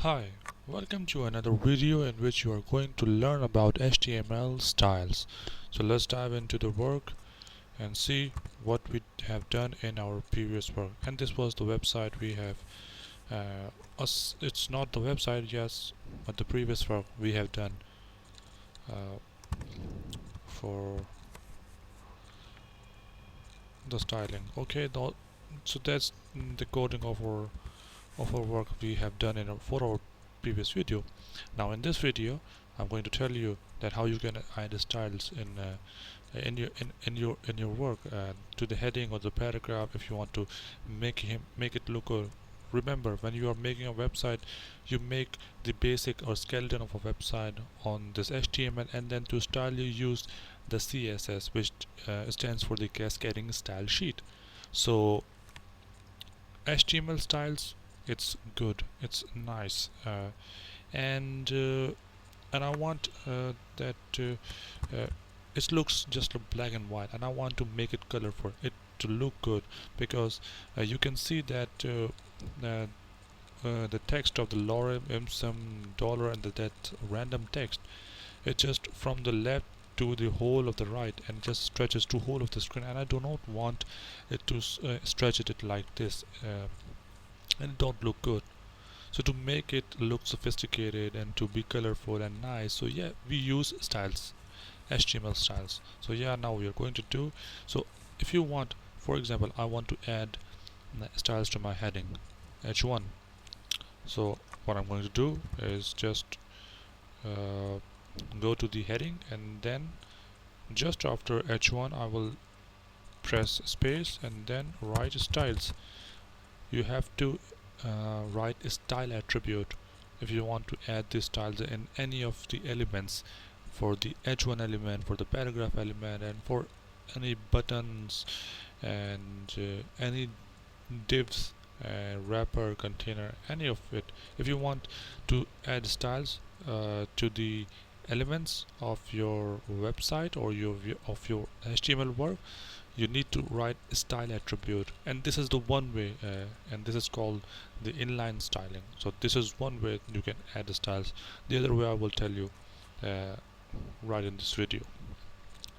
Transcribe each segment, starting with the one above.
Hi, welcome to another video in which you are going to learn about HTML styles. So let's dive into the work and see what we have done in our previous work. And this was the website we have. It's not the website, yes, but the previous work we have done uh, for the styling. Okay, so that's the coding of our work we have done for our previous video. Now in this video I'm going to tell you that how you can add styles in your work to the heading or the paragraph if you want to make it look remember, when you are making a website, you make the basic or skeleton of a website on this HTML, and then to style you use the CSS, which stands for the cascading style sheet. So HTML styles, it's good, it's nice, and I want that it looks just like black and white, and I want to make it colorful, it to look good, because you can see that the text of the lorem ipsum dollar and that random text, it just from the left to the whole of the right and just stretches to whole of the screen, and I do not want it to stretch it like this, and it don't look good. So to make it look sophisticated and to be colorful and nice, so yeah, we use styles, HTML styles. So yeah, now we are going to do, so if you want, for example, I want to add styles to my heading h1. So what I'm going to do is just go to the heading, and then just after h1 I will press space and then write styles. You have to write a style attribute if you want to add these styles in any of the elements, for the h1 element, for the paragraph element, and for any buttons and any divs, wrapper, container, any of it. If you want to add styles to the elements of your website or of your HTML work, you need to write a style attribute, and this is the one way, and this is called the inline styling. So this is one way you can add the styles. The other way I will tell you right in this video.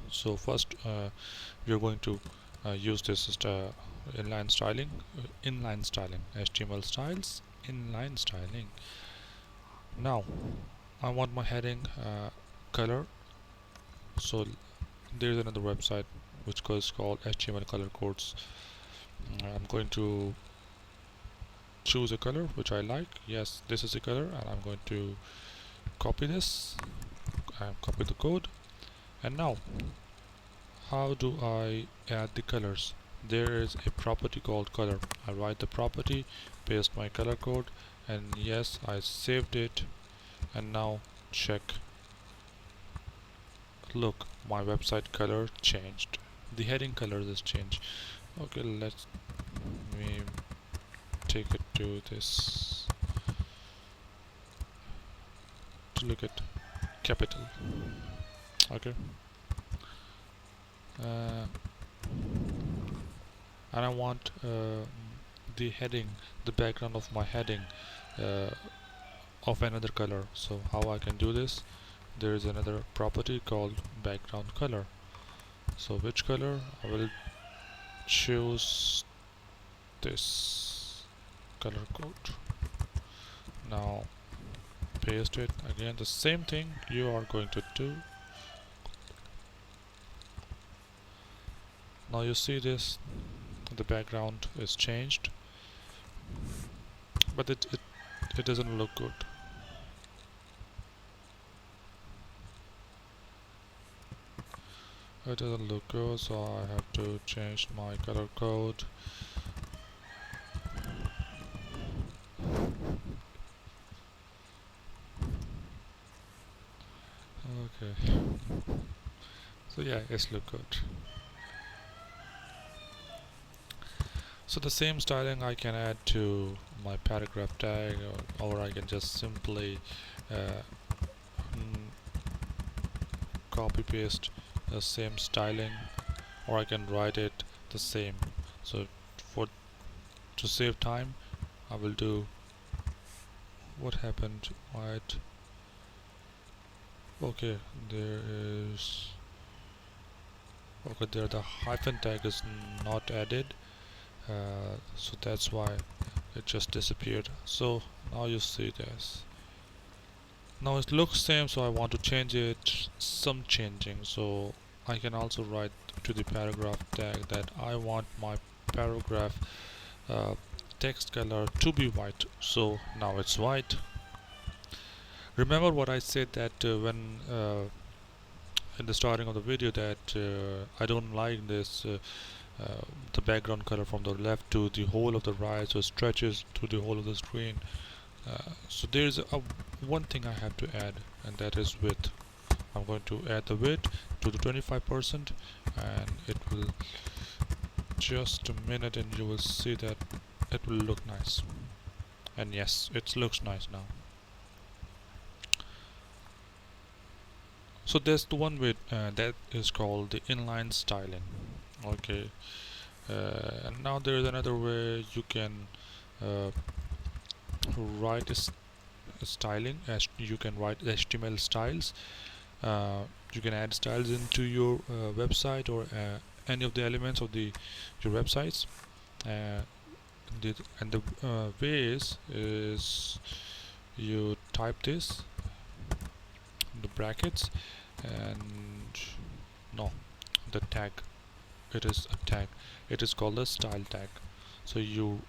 So first we are going to use this inline styling, HTML styles, inline styling. Now I want my heading color. So there is another website which is called HTML color codes. I'm going to choose a color which I like. Yes, this is the color, and I'm going to copy this and copy the code. And now how do I add the colors? There is a property called color. I write the property, paste my color code, and yes, I saved it. And now check, look, my website color changed, the heading color is changed. Okay, let me take it to this, to look at capital. Okay, uh, and I want the heading, the background of my heading of another color. So how I can do this? There is another property called background color. So which color? I will choose this color code. Now paste it again, the same thing you are going to do. Now you see this, the background is changed, but it doesn't look good. It doesn't look good, so I have to change my color code. Okay, so yeah, it's look good. So the same styling I can add to my paragraph tag, or I can just simply copy paste the same styling, or I can write it the same. So to save time, I will do what happened? Right. Okay, there is. Okay, there the hyphen tag is not added, so that's why it just disappeared. So now you see this. Now it looks same, so I want to change it. Some changing, so I can also write to the paragraph tag that I want my paragraph uh, text color to be white. So now it's white. Remember what I said that when in the starting of the video that I don't like this the background color from the left to the whole of the right, so it stretches to the whole of the screen. So there's one thing I have to add, and that is width. I'm going to add the width to the 25%, and it will just a minute and you will see that it will look nice. And yes, it looks nice now. So there's the one way that is called the inline styling. Okay, and now there is another way you can write styling, as you can write HTML styles. You can add styles into your website or any of the elements of your websites. And the way is you type this the brackets and no, the tag. It is a tag. It is called a style tag. So you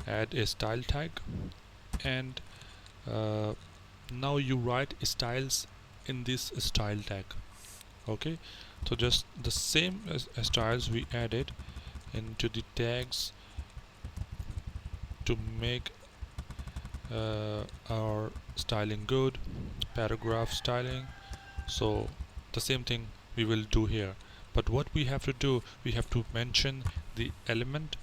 add a style tag, and now you write styles in this style tag. Okay, so just the same as styles we added into the tags to make our styling good, paragraph styling. So the same thing we will do here, but what we have to do, we have to mention the element,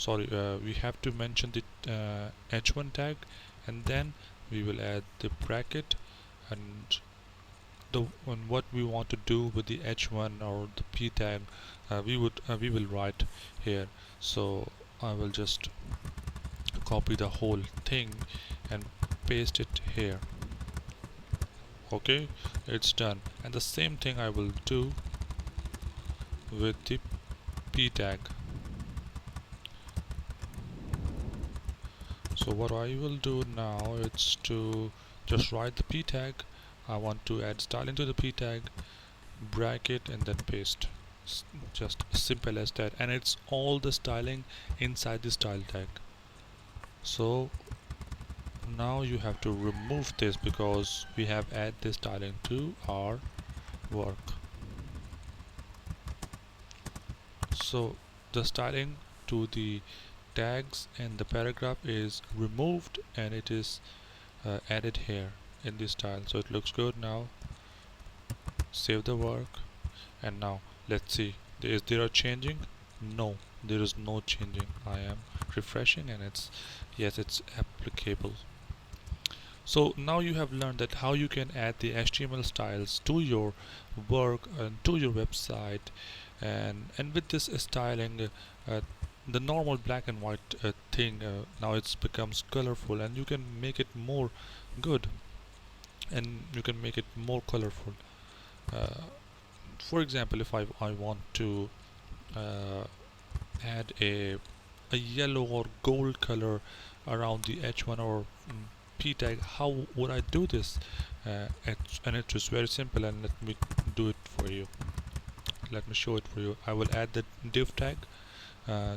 we have to mention the h1 tag, and then we will add the bracket and what we want to do with the h1 or the p tag, we will write here. So I will just copy the whole thing and paste it here. Okay, it's done. And the same thing I will do with the p tag. So what I will do now is to just write the p tag. I want to add styling to the p tag, bracket, and then paste. Just simple as that, and it's all the styling inside the style tag. So now you have to remove this because we have added this styling to our work. So the styling to the tags and the paragraph is removed, and it is added here in this style, so it looks good now. Save the work, and now let's see, is there a changing? No, there is no changing. I am refreshing, and it's applicable. So now you have learned that how you can add the HTML styles to your work and to your website, and with this styling, the normal black and white thing now it becomes colorful, and you can make it more good, and you can make it more colorful. For example, if I want to add a yellow or gold color around the h1 or p tag, how would I do this? And it's just very simple, and let me do it for you. Let me show it for you. I will add the div tag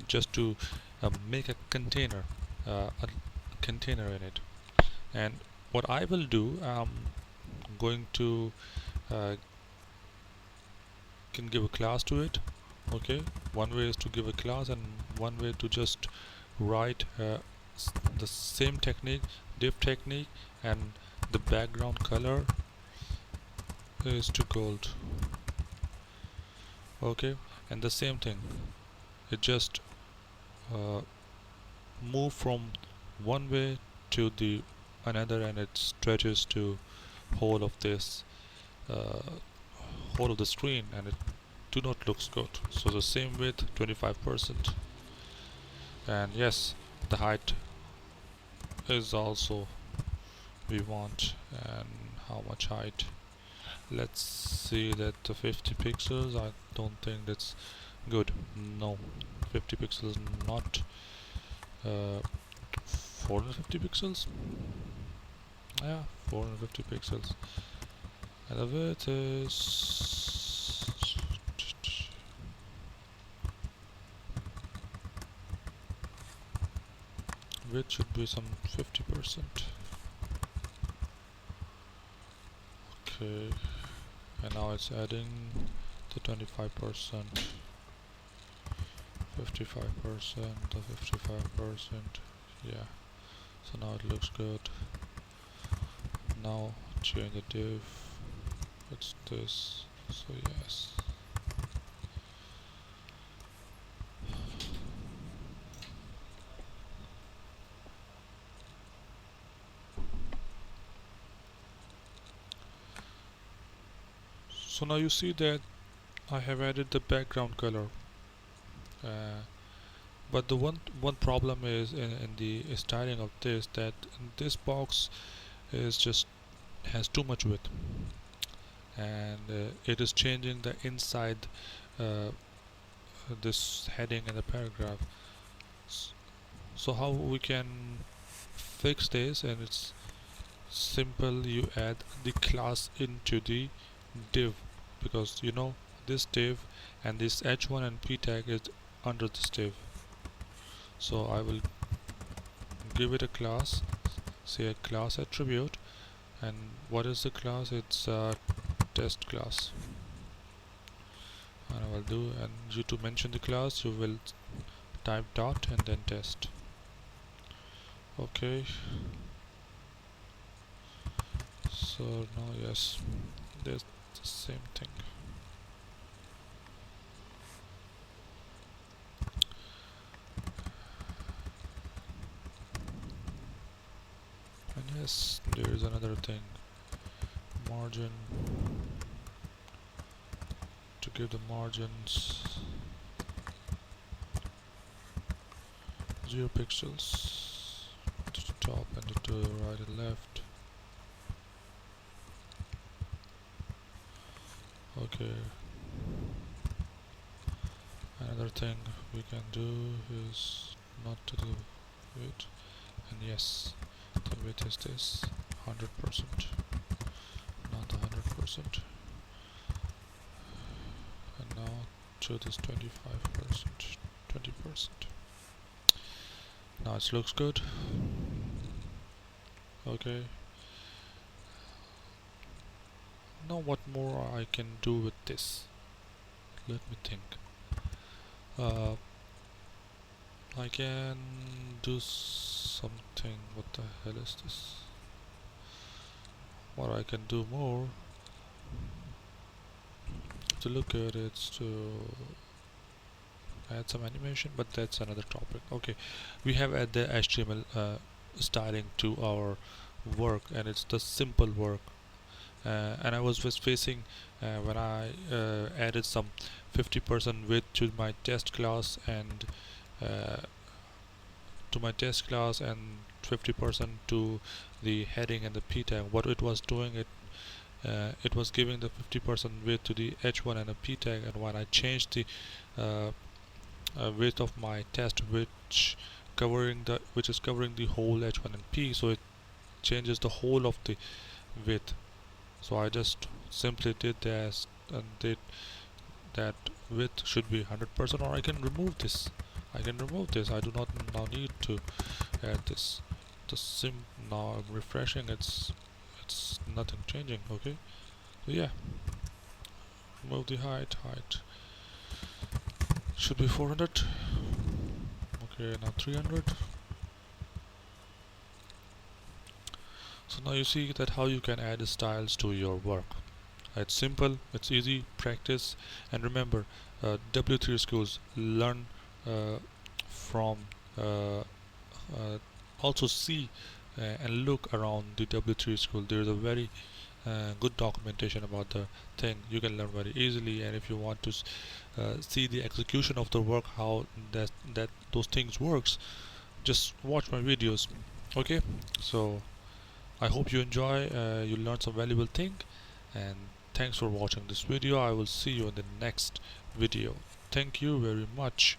just to make a container in it. And what I will do, I'm going to can give a class to it. Okay, one way is to give a class, and one way to just write the same technique, div technique, and the background color is to gold. Okay, and the same thing, it just move from one way to the another, and it stretches to whole of this whole of the screen, and it do not looks good. So the same width, 25%, and yes, the height is also we want and how much height. Let's see that the 50 pixels. I don't think that's good. No, 50 pixels not. 450 pixels. Yeah, 450 pixels. And the width is width should be some 50%. Okay, and now it's adding the 25%, 55%, the 55%. Yeah, so now it looks good. Now change the div. It's this. So yes. So now you see that I have added the background color, but the one problem is in the styling of this, that this box is just has too much width, and it is changing the inside this heading in the paragraph. So how we can fix this? And it's simple. You add the class into the div, because you know this div and this h1 and p tag is under this div. So I will give it a class, say a class attribute, and what is the class? It's a test class. And I will do, and you to mention the class you will type dot and then test. Okay, so now yes, there's the same thing. And yes, there is another thing, margin, to give the margins 0 pixels to the top and to the right and left. Okay, another thing we can do is not to do it, and yes, the width is this 100%, not the 100%, and now to this 25%, 20%. Now it looks good. Okay, now what more I can do with this? Let me think. I can do something. What the hell is this? What I can do more to look at it's to add some animation, but that's another topic. Okay, we have added the HTML styling to our work, and it's the simple work. And I was just facing when I added some 50% width to my test class and uh, 50% to the heading and the p tag. What it was doing, it was giving the 50% width to the h1 and the p tag, and when I changed the width of my test, which is covering the whole h1 and p, so it changes the whole of the width. So I just simply did this and did that width should be 100%, or I can remove this. I do not now need to add this. Now I'm refreshing. It's nothing changing. Okay, so yeah, remove the height. Should be 400. Okay, now 300. So now you see that how you can add styles to your work. It's simple, it's easy, practice, and remember, W3 schools learn from also see and look around the W3 school. There is a very good documentation about the thing. You can learn very easily, and if you want to see the execution of the work, how those things works, just watch my videos. Okay, so I hope you enjoy, you learn some valuable thing, and thanks for watching this video. I will see you in the next video. Thank you very much.